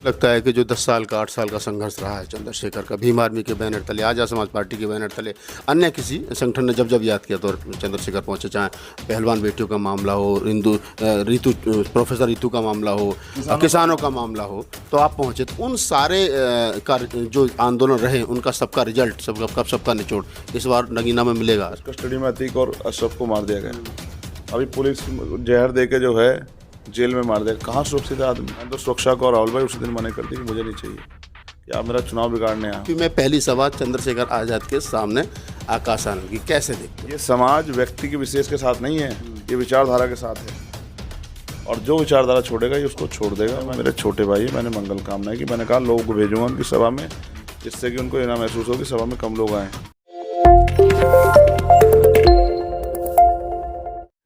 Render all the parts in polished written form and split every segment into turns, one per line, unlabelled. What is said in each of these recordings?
लगता है कि जो 10 साल का 8 साल का संघर्ष रहा है चंद्रशेखर का भीम आर्मी के बैनर तले, आज़ाद समाज पार्टी के बैनर तले, अन्य किसी संगठन ने जब याद किया तो चंद्रशेखर पहुंचे। चाहे पहलवान बेटियों का मामला हो, ऋतु प्रोफेसर ऋतु का मामला हो, किसानों का मामला हो, तो आप पहुंचे। तो उन सारे का जो आंदोलन रहे उनका सबका रिजल्ट, सबका निचोड़ इस बार नगीना में मिलेगा।
कस्टडी में अतीक और अशरफ को मार दिया गया। अभी पुलिस जहर दे के जो है जेल में मार दिया। कहाँ सुरक्षित है आदमी? मैंने तो सुरक्षा को राहुल भाई उसी दिन मना कर दी कि मुझे नहीं चाहिए कि आप मेरा चुनाव बिगाड़ने आए।
मैं पहली सवाल चंद्रशेखर आज़ाद के सामने आकाश आनंद की कैसे देखते?
ये समाज व्यक्ति के विशेष के साथ नहीं है, ये विचारधारा के साथ है, और जो विचारधारा छोड़ेगा ये उसको छोड़ देगा। मेरे छोटे भाई, मैंने मंगल कामना है कि मैंने कहा लोगों को भेजूंगा उनकी सभा में, जिससे कि उनको ये ना महसूस हो कि सभा में कम लोग आए।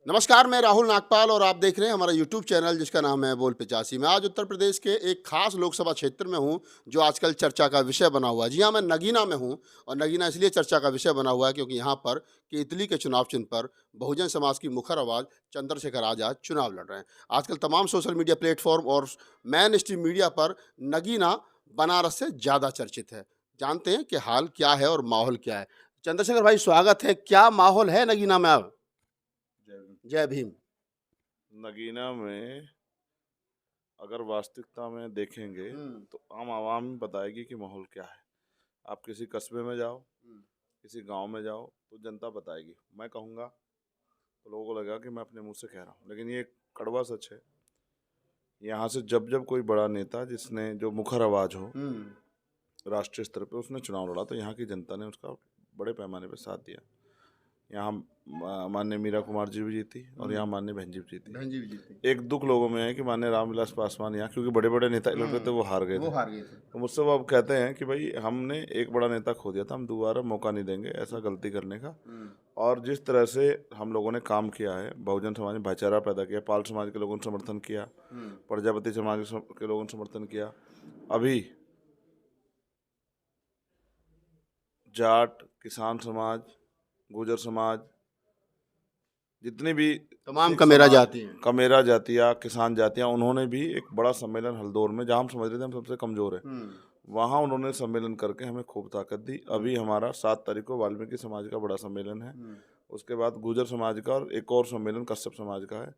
नमस्कार, मैं राहुल नागपाल और आप देख रहे हैं हमारा YouTube चैनल जिसका नाम है बोल 85। मैं आज उत्तर प्रदेश के एक खास लोकसभा क्षेत्र में हूं जो आजकल चर्चा का विषय बना हुआ है। जी हां, मैं नगीना में हूं और नगीना इसलिए चर्चा का विषय बना हुआ है क्योंकि यहां पर केतली के चुनाव चिन्ह पर बहुजन समाज की मुखर आवाज़ चंद्रशेखर आज़ाद चुनाव लड़ रहे हैं। आजकल तमाम सोशल मीडिया प्लेटफॉर्म और मैन स्ट्रीम मीडिया पर नगीना बनारस से ज़्यादा चर्चित है। जानते हैं कि हाल क्या है और माहौल क्या है। चंद्रशेखर भाई, स्वागत है। क्या माहौल है नगीना में अब? जय भीम।
नगीना में अगर वास्तविकता में देखेंगे तो आम आवाम बताएगी कि माहौल क्या है। आप किसी कस्बे में जाओ, किसी गांव में जाओ तो जनता बताएगी। मैं कहूँगा तो लोगों को लगेगा कि मैं अपने मुंह से कह रहा हूँ, लेकिन ये एक कड़वा सच है। यहाँ से जब जब कोई बड़ा नेता जिसने जो मुखर आवाज़ हो राष्ट्रीय स्तर पे उसने चुनाव लड़ा तो यहाँ की जनता ने उसका बड़े पैमाने पे साथ दिया। यहाँ माननीय मीरा कुमार जी भी जीती और यहाँ माननीय बहन जी भी जीती। एक दुख लोगों में है कि माननीय रामविलास पासवान यहाँ, क्योंकि बड़े बड़े नेता लड़ रहे थे, वो हार गए थे। तो मुझसे वो अब कहते हैं कि भाई हमने एक बड़ा नेता खो दिया था, हम दोबारा मौका नहीं देंगे ऐसा गलती करने का। और जिस तरह से हम लोगों ने काम किया है, बहुजन समाज ने भाईचारा पैदा किया, पाल समाज के लोगों ने समर्थन किया, प्रजापति समाज के लोगों ने समर्थन किया, अभी जाट, किसान समाज, गुर्जर समाज, जितनी भी
तमाम कमेरा जाती हैं,
कमेरा जातियाँ, किसान जातियाँ, उन्होंने भी एक बड़ा सम्मेलन हल्दौर में, जहाँ हम समझ रहे थे हम सबसे कमज़ोर है, वहाँ उन्होंने सम्मेलन करके हमें खूब ताकत दी। अभी हमारा 7 तारीख को वाल्मीकि समाज का बड़ा सम्मेलन है, उसके बाद गुर्जर समाज का और एक और सम्मेलन कश्यप समाज का है।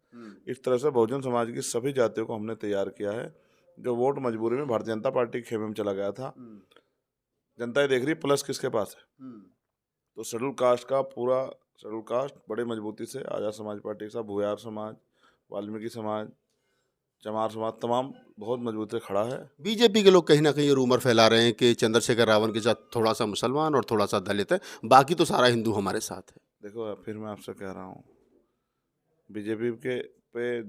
इस तरह से बहुजन समाज की सभी जातियों को हमने तैयार किया है। जो वोट मजबूरी में भारतीय जनता पार्टी के खेमे में चला गया था, जनता ये देख रही प्लस किसके पास है। तो शेड्यूल कास्ट का पूरा शेड्यूल कास्ट बड़े मजबूती से आज़ाद समाज पार्टी के साथ, भूयार समाज, वाल्मीकि समाज, चमार समाज, तमाम बहुत मजबूती से खड़ा है।
बीजेपी के लोग कहीं ना कहीं ये रूमर फैला रहे हैं कि चंद्रशेखर रावण के साथ थोड़ा सा मुसलमान और थोड़ा सा दलित है, बाकी तो सारा हिंदू हमारे साथ है।
देखो, फिर मैं आपसे कह रहा हूँ, बीजेपी के पे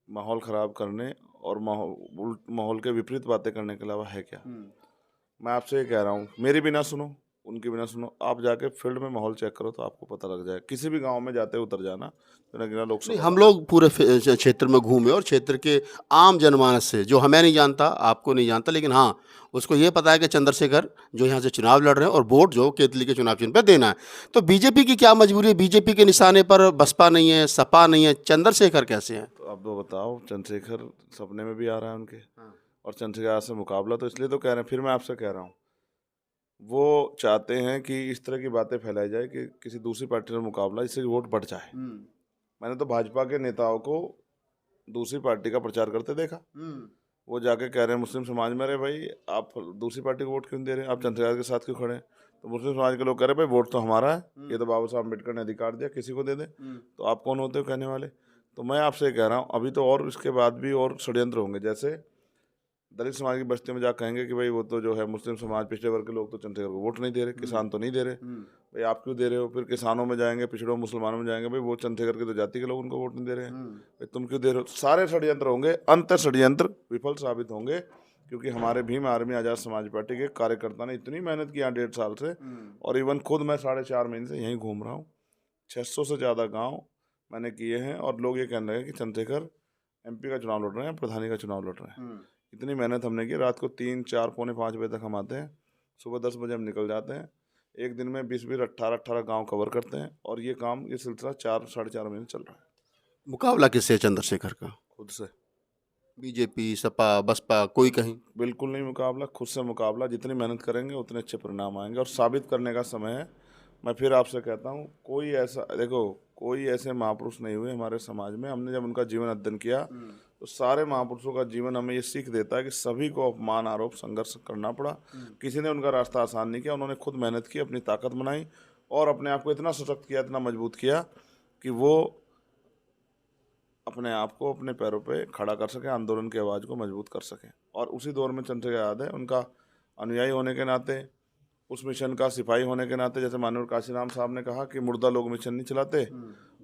माहौल ख़राब करने और माहौल के विपरीत बातें करने के अलावा है क्या? मैं आपसे ये कह रहा हूँ, मेरी भी ना सुनो, उनकी भी ना सुनो, आप जाके फील्ड में माहौल चेक करो तो आपको पता लग जाए। किसी भी गांव में जाते उतर जाना, तो नगीना
नहीं,
लोकसभा
हम लोग पूरे क्षेत्र में घूमे और क्षेत्र के आम जनमानस से, जो हमें नहीं जानता, आपको नहीं जानता, लेकिन हाँ उसको ये पता है कि चंद्रशेखर जो यहाँ से चुनाव लड़ रहे हैं और वोट जो केतली के चुनाव चिन्ह पे देना है। तो बीजेपी की क्या मजबूरी है? बीजेपी के निशाने पर बसपा नहीं है, सपा नहीं है, चंद्रशेखर कैसे हैं?
तो अब तो बताओ, चंद्रशेखर सपने में भी आ रहा है उनके, और चंद्रशेखर से मुकाबला, तो इसलिए तो कह रहे हैं। फिर मैं आपसे कह रहा हूँ, वो चाहते हैं कि इस तरह की बातें फैलाई जाए कि किसी दूसरी पार्टी से मुकाबला, जिससे कि वोट बढ़ जाए। मैंने तो भाजपा के नेताओं को दूसरी पार्टी का प्रचार करते देखा। वो जाके कह रहे हैं मुस्लिम समाज में, अरे भाई आप दूसरी पार्टी को वोट क्यों दे रहे हैं, आप चंद्रशेखर के साथ क्यों खड़े हैं? तो मुस्लिम समाज के लोग कह रहे हैं भाई वोट तो हमारा है, ये तो बाबा साहब अम्बेडकर ने अधिकार दिया, किसी को दे दे, तो आप कौन होते हो कहने वाले? तो मैं आपसे कह रहा हूँ, अभी तो और इसके बाद भी और षड्यंत्र होंगे। जैसे दलित समाज की बस्ती में जा कहेंगे कि भाई वो तो जो है मुस्लिम समाज, पिछड़े वर्ग के लोग तो चंद्रशेखर को वोट नहीं दे रहे, किसान तो नहीं दे रहे, भाई आप क्यों दे रहे हो? फिर किसानों में जाएंगे, पिछड़ों मुसलमानों में जाएंगे, भाई वो चंद्रशेखर की तो जाति के लोग उनको वोट नहीं दे रहे हैं, भाई तुम क्यों दे रहे हो? सारे षड्यंत्र होंगे, अंत षड्यंत्र विफल साबित होंगे, क्योंकि हमारे भीम आर्मी आज़ाद समाज पार्टी के कार्यकर्ता ने इतनी मेहनत की यहाँ 1.5 साल से, और इवन खुद मैं 4.5 महीने से यहीं घूम रहा हूँ। 600 से ज़्यादा गाँव मैंने किए हैं, और लोग ये कहने लगे कि चंद्रशेखर MP का चुनाव लड़ रहे हैं, प्रधानी का चुनाव लड़ रहे हैं। इतनी मेहनत हमने की, रात को 3, 4, पौने 5 बजे तक हम आते हैं, सुबह 10 बजे हम निकल जाते हैं, एक दिन में 20-20, 18-18 गाँव कवर करते हैं, और ये सिलसिला 4 साढ़े 4 महीने चल रहा है।
मुकाबला किससे है चंद्रशेखर का?
खुद से।
बीजेपी, सपा, बसपा कोई कहीं?
बिल्कुल नहीं मुकाबला, खुद से मुकाबला। जितनी मेहनत करेंगे उतने अच्छे परिणाम आएंगे और साबित करने का समय है। मैं फिर आपसे कहता हूँ, कोई ऐसा देखो, कोई ऐसे महापुरुष नहीं हुए हमारे समाज में। हमने जब उनका जीवन अध्ययन किया तो सारे महापुरुषों का जीवन हमें ये सीख देता है कि सभी को अपमान, आरोप, संघर्ष करना पड़ा। किसी ने उनका रास्ता आसान नहीं किया। उन्होंने खुद मेहनत की, अपनी ताकत बनाई और अपने आप को इतना सशक्त किया, इतना मजबूत किया कि वो अपने आप को अपने पैरों पे खड़ा कर सके, आंदोलन की आवाज़ को मजबूत कर सके। और उसी दौर में चंद्रशेखर आज़ाद है, उनका अनुयायी होने के नाते, उस मिशन का सिपाही होने के नाते, जैसे माननीय काशीराम साहब ने कहा कि मुर्दा लोग मिशन नहीं चलाते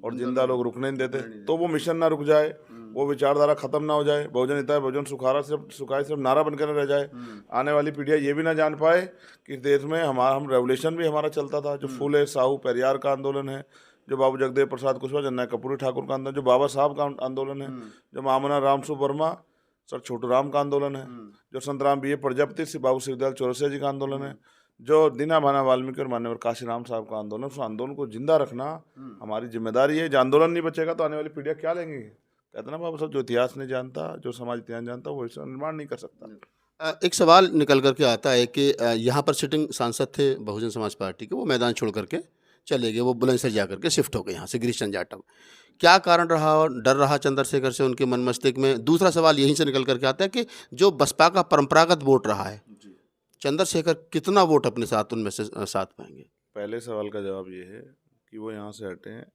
और जिंदा लोग रुकने नहीं देते, तो वो मिशन ना रुक जाए, वो विचारधारा खत्म ना हो जाए, बहुजन हिताय बहुजन सुखाय सिर्फ नारा बनकर न रह जाए। आने वाली पीढ़ियाँ ये भी ना जान पाए कि देश में हम रेवोल्यूशन भी हमारा चलता था, जो फूले साहू पेरियार का आंदोलन है, जो बाबू जगदेव प्रसाद कुशवाहा, जन्ना कपूरी ठाकुर का आंदोलन, जो बाबा साहब का आंदोलन है, जो मामना रामसु वर्मा सर छोटू राम का आंदोलन है, जो संत राम बी ए प्रजापति से बाबू शिवदयाल चौरसिया जी का आंदोलन है, जो दीना भाना वाल्मीकि और मान्यवर काशीराम साहब का आंदोलन। उस आंदोलन को जिंदा रखना हमारी जिम्मेदारी है। जो आंदोलन नहीं बचेगा तो आने वाली पीढ़ियाँ क्या लेंगी? कहते ना बाबा साहब, जो इतिहास नहीं जानता, जो समाज इतिहास जानता, वो इसका निर्माण नहीं कर सकता।
एक सवाल निकल करके आता है कि यहाँ पर सिटिंग सांसद थे बहुजन समाज पार्टी के, वो मैदान छोड़ करके चले गए, वो बुलंदशहर जा करके शिफ्ट हो गए यहाँ से, गिरीश चंद्र जाटव। क्या कारण रहा और डर रहा चंद्रशेखर से उनके मन मस्तिष्क में? दूसरा सवाल यहीं से निकल करके आता है कि जो बसपा का परंपरागत वोट रहा है, चंद्रशेखर कितना वोट अपने साथ उनमें से साथ पाएंगे?
पहले सवाल का जवाब ये है कि वो यहाँ से हटे हैं,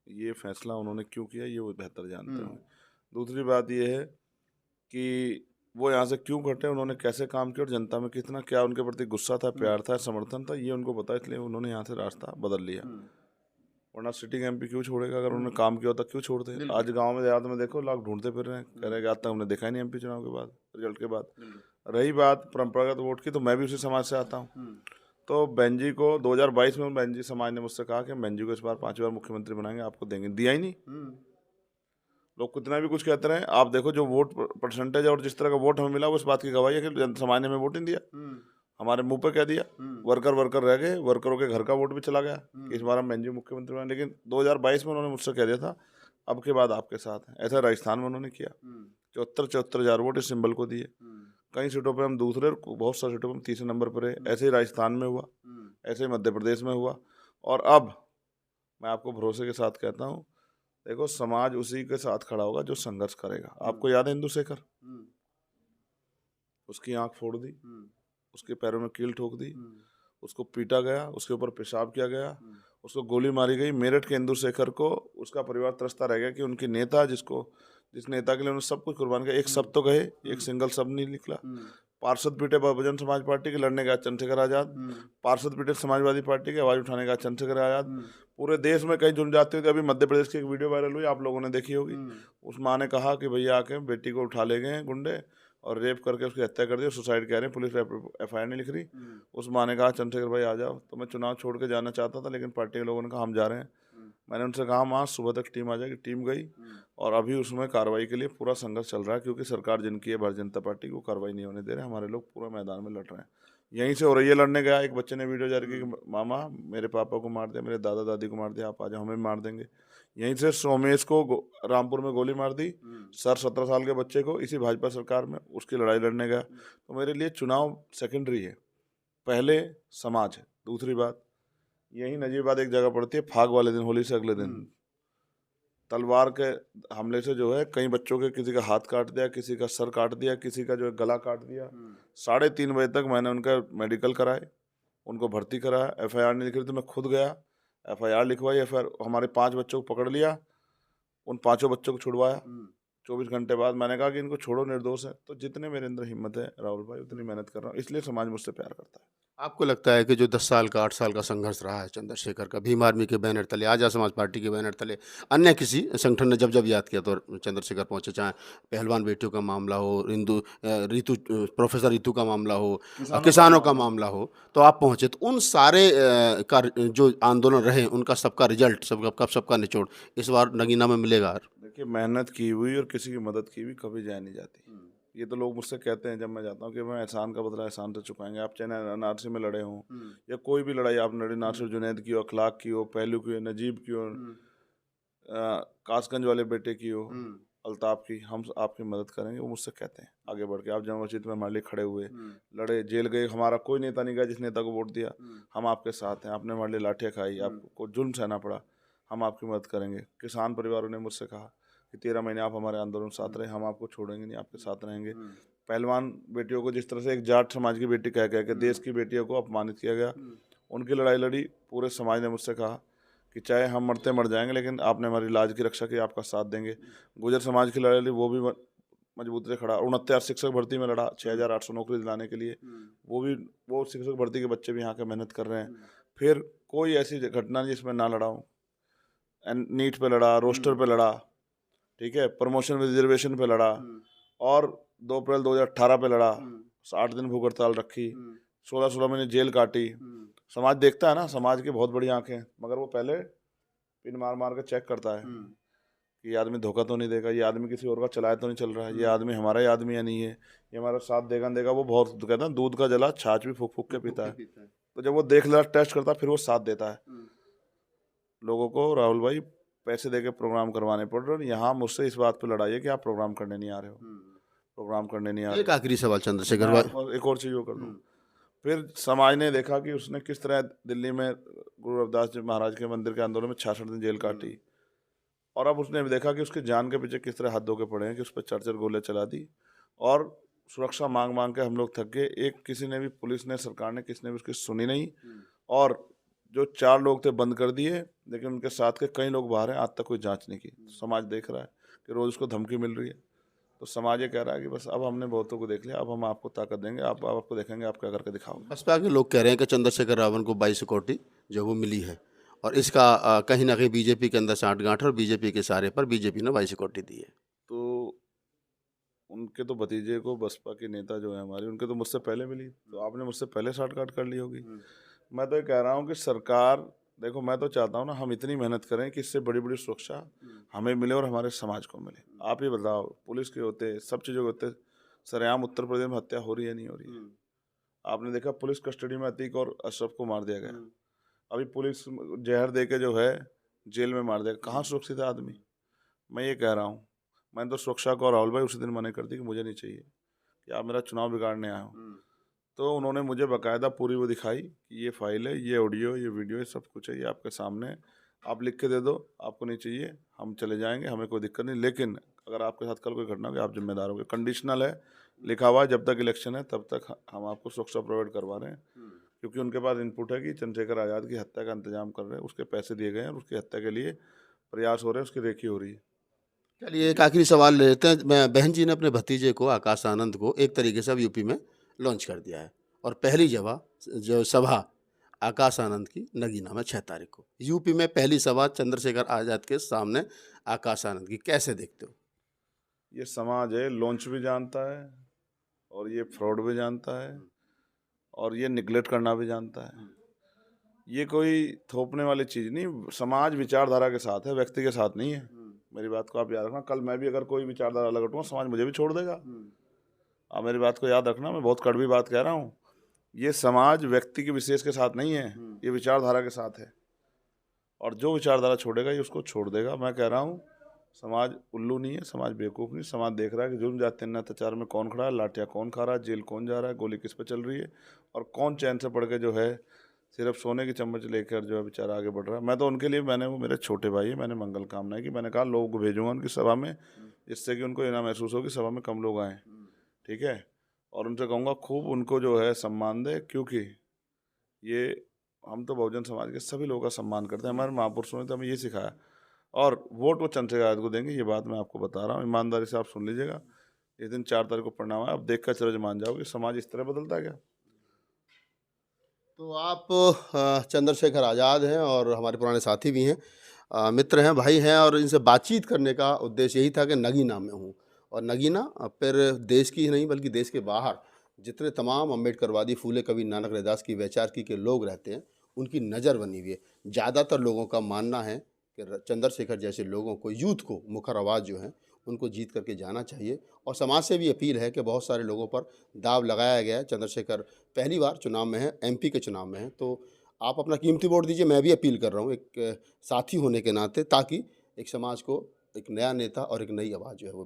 ये फैसला उन्होंने क्यों किया ये वो बेहतर जानते हैं। दूसरी बात ये है कि वो यहाँ से क्यों हटे, उन्होंने कैसे काम किया और जनता में कितना, क्या उनके प्रति गुस्सा था, प्यार था, समर्थन था, ये उनको पता, इसलिए उन्होंने यहाँ से रास्ता बदल लिया। वरना सिटिंग एमपी क्यों छोड़ेगा? अगर उन्होंने काम किया होता क्यों छोड़ते? आज गांव में देहात में देखो, लोग ढूंढते फिर रहे हैं, कह रहे हैं कि आज तक हमने देखा ही नहीं एमपी चुनाव के बाद, रिजल्ट के बाद। रही बात परंपरागत वोट की, तो मैं भी उसी समाज से आता हूँ। तो बहन जी को 2022 में बहन जी समाज ने मुझसे कहा कि बहन जी को इस बार 5 बार मुख्यमंत्री बनाएंगे, आपको देंगे। दिया ही नहीं। लोग कितना भी कुछ कहते रहे, आप देखो जो वोट परसेंटेज और जिस तरह का वोट हमें मिला, वो इस बात की गवाही है कि समाज ने हमें वोट नहीं दिया। हमारे मुंह पे कह दिया, वर्कर रह गए, वर्करों के घर का वोट भी चला गया कि इस बार हम बहन जी मुख्यमंत्री बने। लेकिन 2022 में उन्होंने मुझसे कह दिया था अब के बाद आपके साथ हैं। ऐसा राजस्थान में उन्होंने किया, 74,000 वोट इस सिंबल को दिए। कई सीटों पे हम दूसरे, बहुत सारी सीटों पे हम तीसरे नंबर पर रहे। ऐसे ही राजस्थान में हुआ, ऐसे ही मध्य प्रदेश में हुआ। और अब मैं आपको भरोसे के साथ कहता हूँ, देखो समाज उसी के साथ खड़ा होगा जो संघर्ष करेगा। आपको याद है इंदुशेखर? उसकी आंख फोड़ दी, उसके पैरों में कील ठोक दी, उसको पीटा गया, उसके ऊपर पेशाब किया गया, उसको गोली मारी गई। मेरठ के इंदुशेखर को उसका परिवार तरसता रह गया कि उनकी नेता, जिस नेता के लिए उन्होंने सब कुछ कुर्बान किया, एक शब्द तो कहे, एक सिंगल शब्द नहीं निकला। पार्षद पीटे बहुजन समाज पार्टी के, लड़ने गया चंद्रशेखर आज़ाद। पार्षद पीटे समाजवादी पार्टी के, आवाज़ उठाने का चंद्रशेखर आज़ाद। पूरे देश में कहीं जनजाति हुई थी। अभी मध्य प्रदेश की एक वीडियो वायरल हुई, आप लोगों ने देखी होगी। उस माँ ने कहा कि भैया आके बेटी को उठा ले गए गुंडे और रेप करके उसकी हत्या कर दी, सुसाइड कह रहे हैं, पुलिस FIR नहीं लिख रही। उस माँ ने कहा चंद्रशेखर भाई आ जाओ, तो मैं चुनाव छोड़ के जाना चाहता था, लेकिन पार्टी के लोगों ने कहा हम जा रहे हैं। मैंने उनसे कहा माँ सुबह तक टीम आ जाएगी। टीम गई और अभी उसमें कार्रवाई के लिए पूरा संघर्ष चल रहा है, क्योंकि सरकार जिनकी है भारतीय जनता पार्टी को कार्रवाई नहीं होने दे रहे। हमारे लोग पूरा मैदान में लड़ रहे हैं। यहीं से हो रही है, लड़ने गया एक बच्चे ने वीडियो जारी की कि मामा मेरे पापा को मार दिया, मेरे दादा दादी को मार दिया, आप आ जाओ हमें मार देंगे। यहीं से सोमेश को रामपुर में गोली मार दी, सर 17 साल के बच्चे को, इसी भाजपा सरकार में, उसकी लड़ाई लड़ने गया। तो मेरे लिए चुनाव सेकेंडरी है, पहले समाज है। दूसरी बात, यही नजीबाद एक जगह पड़ती है, फाग वाले दिन, होली से अगले दिन तलवार के हमले से जो है कई बच्चों के, किसी का हाथ काट दिया, किसी का सर काट दिया, किसी का जो है गला काट दिया। 3:30 बजे तक मैंने उनका मेडिकल कराए, उनको भर्ती कराया। FIR नहीं लिख रही तो मैं खुद गया, FIR लिखवाई। FIR हमारे 5 बच्चों को पकड़ लिया, उन 5 बच्चों को छुड़वाया। 24 घंटे बाद मैंने कहा कि इनको छोड़ो, निर्दोष है। तो जितने मेरे अंदर हिम्मत है राहुल भाई, उतनी मेहनत कर रहा हूँ, इसलिए समाज मुझसे प्यार करता है।
आपको लगता है कि जो 10 साल का 8 साल का संघर्ष रहा है चंद्रशेखर का, भीम आर्मी के बैनर तले, आज़ाद समाज पार्टी के बैनर तले, अन्य किसी संगठन ने जब याद किया तो चंद्रशेखर पहुंचे, चाहे पहलवान बेटियों का मामला हो, प्रोफेसर रितु का मामला हो, किसानों का मामला हो, तो आप पहुंचे। तो उन सारे का जो आंदोलन रहे, उनका सबका रिजल्ट, सबका निचोड़ इस बार नगीना में मिलेगा।
देखिए, मेहनत की हुई और किसी की मदद की हुई कभी जाया नहीं जाती। ये तो लोग मुझसे कहते हैं जब मैं जाता हूँ कि मैं एहसान का बदला एहसान से चुकाएंगे। आप चाहे नारसी में लड़े हों या कोई भी लड़ाई आप लड़े, नासिर जुनैद की हो, अखलाक की हो, पहलू की हो, नजीब की हो, कासगंज वाले बेटे की हो, अल्ताफ की, हम आपकी मदद करेंगे, वो मुझसे कहते हैं आगे बढ़ के, आप जमा मस्जिद में हमारे लिए खड़े हुए, लड़े, जेल गए, हमारा कोई नेता नहीं गया जिस नेता को वोट दिया, हम आपके साथ हैं, आपने हमारे लिए लाठियाँ खाई, आपको जुल्म सहना पड़ा, हम आपकी मदद करेंगे। किसान परिवारों ने मुझसे कहा कि 13 महीने आप हमारे आंदोलन में साथ रहे, हम आपको छोड़ेंगे नहीं, आपके साथ रहेंगे। पहलवान बेटियों को जिस तरह से एक जाट समाज की बेटी कह के देश की बेटियों को अपमानित किया गया, उनकी लड़ाई लड़ी, पूरे समाज ने मुझसे कहा कि चाहे हम मरते मर जाएंगे लेकिन आपने हमारी लाज की रक्षा की, आपका साथ देंगे। गुजर समाज की लड़ाई लड़ी, वो भी मजबूती से खड़ा। 69 शिक्षक भर्ती में लड़ा, 6800 नौकरी दिलाने के लिए, वो शिक्षक भर्ती के बच्चे भी यहाँ के मेहनत कर रहे हैं। फिर कोई ऐसी घटना नहीं जिसमें ना लड़ा हूँ। नीट पे लड़ा, रोस्टर पे लड़ा, ठीक है, प्रमोशन में रिजर्वेशन पे लड़ा, और 2 अप्रैल 2018 पे लड़ा, 60 दिन भूख हड़ताल रखी, 16 महीने जेल काटी। समाज देखता है ना, समाज की बहुत बड़ी आंखें हैं, मगर वो पहले पिन मार मार के चेक करता है कि ये आदमी धोखा तो नहीं देगा, ये आदमी किसी और का चलाया तो नहीं चल रहा है, ये आदमी हमारा ही आदमी या नहीं है, ये हमारा साथ देगा नहीं देगा। वो बहुत कहता है दूध का जला छाछ भी फूक फूक के पीता है। तो जब वो देख लेता, टेस्ट करता, फिर वो साथ देता है। लोगों को राहुल भाई पैसे दे के प्रोग्राम करवाने पड़ रहे, और यहाँ मुझसे इस बात पे लड़ाई है कि आप प्रोग्राम करने नहीं आ रहे हो, प्रोग्राम करने नहीं आ रहे।
एक आखिरी सवाल चंद्रशेखर
मैं
भाई,
और एक और चीज़ वो कर दूँ। फिर समाज ने देखा कि उसने किस तरह दिल्ली में गुरु रविदास जी महाराज के मंदिर के आंदोलन में 66 दिन जेल काटी, और अब उसने भी देखा कि उसकी जान के पीछे किस तरह हाथ धो के पड़े हैं, कि उस पर 4 गोले चला दी, और सुरक्षा मांग मांग के हम लोग थक गए। एक किसी ने भी, पुलिस ने, सरकार ने, किसी ने भी उसकी सुनी नहीं, और जो 4 लोग थे बंद कर दिए, लेकिन उनके साथ के कई लोग बाहर हैं, आज तक कोई जांच नहीं की। समाज देख रहा है कि रोज़ उसको धमकी मिल रही है। तो समाज ये कह रहा है कि बस अब हमने बहुतों को देख लिया, अब हम आपको ताकत देंगे, आप आपको देखेंगे आप क्या करके दिखाओगे।
बसपा के लोग कह रहे हैं कि चंद्रशेखर रावण को 22 सिक्योरिटी जो वो मिली है, और इसका कहीं ना कहीं बीजेपी के अंदर साठगांठ है, और बीजेपी के सहारे पर बीजेपी ने 22 सिक्योरिटी दी है।
तो उनके तो भतीजे को, बसपा के नेता जो है हमारे, उनके तो मुझसे पहले मिली, तो आपने मुझसे पहले साठगांठ कर ली होगी। मैं तो ये कह रहा हूँ कि सरकार, देखो मैं तो चाहता हूँ ना, हम इतनी मेहनत करें कि इससे बड़ी बड़ी सुरक्षा हमें मिले और हमारे समाज को मिले। आप ही बताओ, पुलिस के होते, सब चीज़ों के होते, सरेआम उत्तर प्रदेश में हत्या हो रही है नहीं हो रही है? आपने देखा पुलिस कस्टडी में अतीक और अशरफ को मार दिया गया, अभी पुलिस जहर दे के जो है जेल में मार दिया। कहाँ सुरक्षित है आदमी? मैं ये कह रहा हूँ, मैंने तो सुरक्षा को राहुल भाई उसी दिन मना कर दी कि मुझे नहीं चाहिए कि आप मेरा चुनाव बिगाड़ने आए हो। तो उन्होंने मुझे बाकायदा पूरी वो दिखाई कि ये फाइल है, ये ऑडियो, ये वीडियो, ये सब कुछ है, ये आपके सामने है, आप लिख के दे दो, आपको नहीं चाहिए, हम चले जाएंगे, हमें कोई दिक्कत नहीं, लेकिन अगर आपके साथ कल कोई घटना हो, आप जिम्मेदार होंगे। कंडीशनल है, लिखा हुआ है, जब तक इलेक्शन है तब तक हम आपको सुरक्षा प्रोवाइड करवा रहे हैं, क्योंकि उनके पास इनपुट है कि चंद्रशेखर आज़ाद की हत्या का इंतजाम कर रहे हैं, उसके पैसे दिए गए हैं और उसकी हत्या के लिए प्रयास हो रहे हैं, उसकी रेकी हो रही है।
चलिए एक आखिरी सवाल ले लेते हैं। बहन जी ने अपने भतीजे को, आकाश आनंद को, एक तरीके से अब यूपी में लॉन्च कर दिया है, और पहली जगह जो सभा आकाश आनंद की नगीना में 6 तारीख को, यूपी में पहली सभा चंद्रशेखर आज़ाद के सामने आकाश आनंद की, कैसे देखते हो?
ये समाज है, लॉन्च भी जानता है, और ये फ्रॉड भी जानता है, और ये निगलेक्ट करना भी जानता है। ये कोई थोपने वाली चीज़ नहीं, समाज विचारधारा के साथ है, व्यक्ति के साथ नहीं है। मेरी बात को आप याद रखना, कल मैं भी अगर कोई विचारधारा अलग हटूँगा, समाज मुझे भी छोड़ देगा। आप मेरी बात को याद रखना, मैं बहुत कड़वी बात कह रहा हूँ। ये समाज व्यक्ति के विशेष के साथ नहीं है, ये विचारधारा के साथ है, और जो विचारधारा छोड़ेगा ये उसको छोड़ देगा। मैं कह रहा हूँ, समाज उल्लू नहीं है, समाज बेवकूफ़ नहीं, समाज देख रहा है कि जुर्म जाति अत्याचार में कौन खड़ा है, लाठियाँ कौन खा रहा है, जेल कौन जा रहा है, गोली किस पे चल रही है, और कौन चैन से पढ़ के जो है सिर्फ सोने की चम्मच लेकर जो है बेचारा आगे बढ़ रहा है। मैं तो उनके लिए, मैंने, वो मेरे छोटे भाई है, मैंने मंगल कामनाएं की, मैंने कहा लोगों को भेजूंगा उनकी सभा में, जिससे कि उनको ये ना महसूस हो कि सभा में कम लोग आए, ठीक है, और उनसे कहूँगा खूब उनको जो है सम्मान दे, क्योंकि ये, हम तो बहुजन समाज के सभी लोगों का सम्मान करते हैं, हमारे महापुरुषों ने तो हमें ये सिखाया, और वोट वो चंद्रशेखर आज़ाद को देंगे, ये बात मैं आपको बता रहा हूँ, ईमानदारी से आप सुन लीजिएगा। इस दिन 4 तारीख को परिणाम है, आप देख कर चरज मान जाओगे समाज इस तरह बदलता है क्या।
तो आप चंद्रशेखर आज़ाद हैं और हमारे पुराने साथी भी हैं, मित्र हैं, भाई हैं, और इनसे बातचीत करने का उद्देश्य यही था कि नगीना में हूँ, और नगीना फिर देश की ही नहीं बल्कि देश के बाहर जितने तमाम अम्बेडकरवादी, फूले कबीर नानक रविदास की वैचारिकी के लोग रहते हैं, उनकी नज़र बनी हुई है। ज़्यादातर लोगों का मानना है कि चंद्रशेखर जैसे लोगों को, यूथ को, मुखर आवाज़ जो हैं, उनको जीत करके जाना चाहिए, और समाज से भी अपील है कि बहुत सारे लोगों पर दाव लगाया गया है। चंद्रशेखर पहली बार चुनाव में है, एमपी के चुनाव में है, तो आप अपना कीमती वोट दीजिए। मैं भी अपील कर रहा हूँ एक साथी होने के नाते, ताकि एक समाज को एक नया नेता और एक नई आवाज़ जो है वो